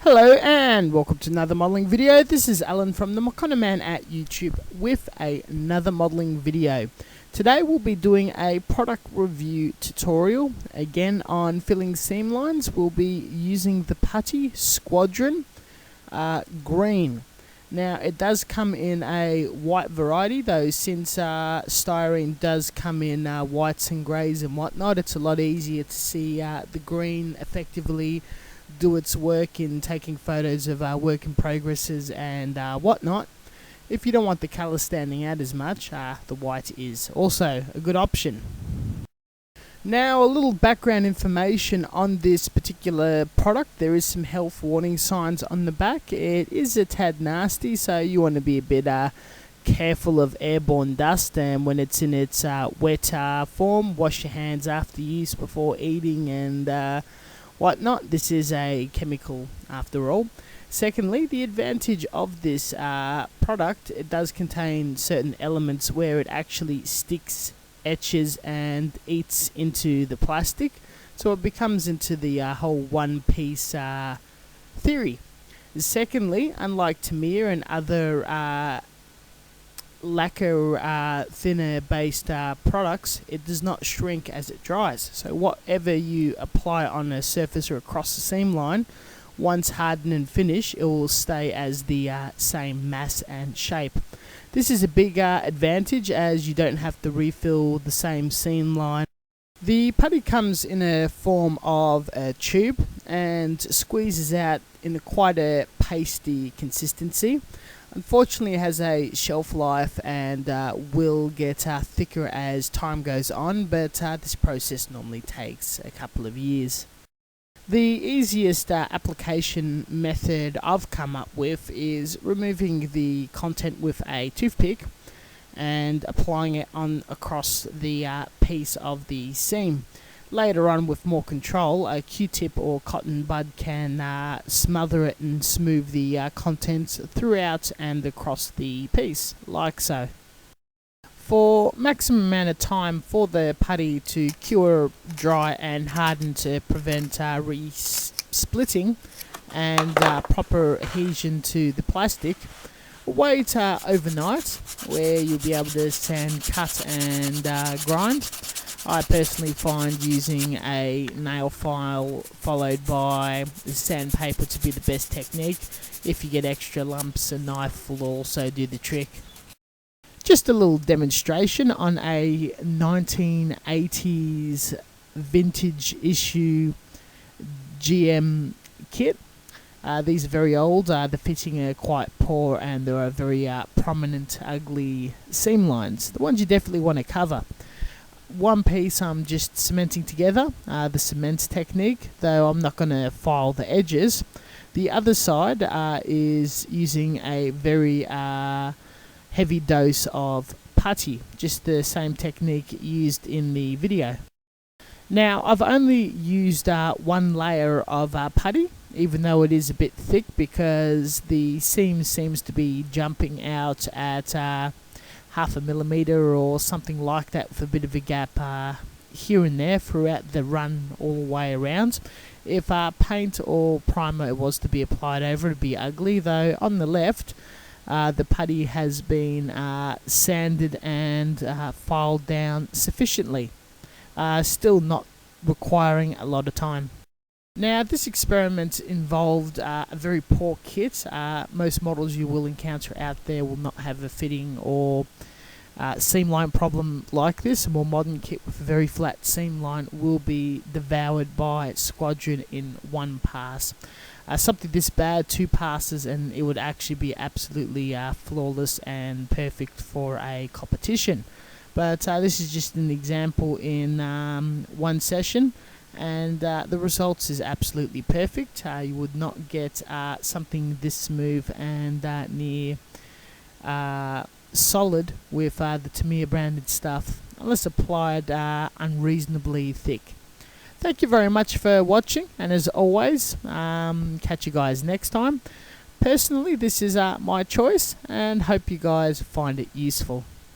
Hello and welcome to another modelling video. This is Alan from the Man at YouTube with another modelling video. Today we'll be doing a product review tutorial again on filling seam lines. We'll be using the putty Squadron green. Now it does come in a white variety though, since styrene does come in whites and greys and whatnot. It's a lot easier to see the green effectively do its work in taking photos of work in progresses and whatnot. If you don't want the colour standing out as much, the white is also a good option. Now, a little background information on this particular product. There is some health warning signs on the back. It is a tad nasty, so you want to be a bit careful of airborne dust, and when it's in its wet form, wash your hands after use before eating and whatnot. This is a chemical after all. Secondly, the advantage of this product, it does contain certain elements where it actually sticks, etches and eats into the plastic, so it becomes into the whole one piece theory. Secondly, unlike Tamiya and other lacquer thinner based products, it does not shrink as it dries, so whatever you apply on a surface or across the seam line, once hardened and finished, it will stay as the same mass and shape. This is a big advantage, as you don't have to refill the same seam line. The putty comes in a form of a tube and squeezes out in quite a pasty consistency. Unfortunately, it has a shelf life and will get thicker as time goes on, but this process normally takes a couple of years. The easiest application method I've come up with is removing the content with a toothpick and applying it on across the piece of the seam. Later on, with more control, a Q-tip or cotton bud can smother it and smooth the contents throughout and across the piece, like so. For maximum amount of time for the putty to cure, dry and harden to prevent re-splitting and proper adhesion to the plastic, wait overnight, where you'll be able to sand, cut and grind. I personally find using a nail file followed by sandpaper to be the best technique. If you get extra lumps, a knife will also do the trick. Just a little demonstration on a 1980s vintage issue GM kit. These are very old, the fitting are quite poor and there are very prominent ugly seam lines. The ones you definitely want to cover. One piece I'm just cementing together, the cement technique, though I'm not going to file the edges. The other side is using a very heavy dose of putty, just the same technique used in the video. Now, I've only used one layer of putty, even though it is a bit thick, because the seam seems to be jumping out at half a millimeter or something like that, with a bit of a gap here and there throughout the run all the way around. If paint or primer was to be applied over, it would be ugly, though on the left the putty has been sanded and filed down sufficiently, still not requiring a lot of time. Now, this experiment involved a very poor kit. Most models you will encounter out there will not have a fitting or seam line problem like this. A more modern kit with a very flat seam line will be devoured by Squadron in one pass. Something this bad, 2 passes, and it would actually be absolutely flawless and perfect for a competition. But this is just an example in one session, and the results is absolutely perfect. You would not get something this smooth and near solid with the Tamiya branded stuff, unless applied unreasonably thick. Thank you very much for watching, and as always, catch you guys next time. Personally, this is my choice, and hope you guys find it useful.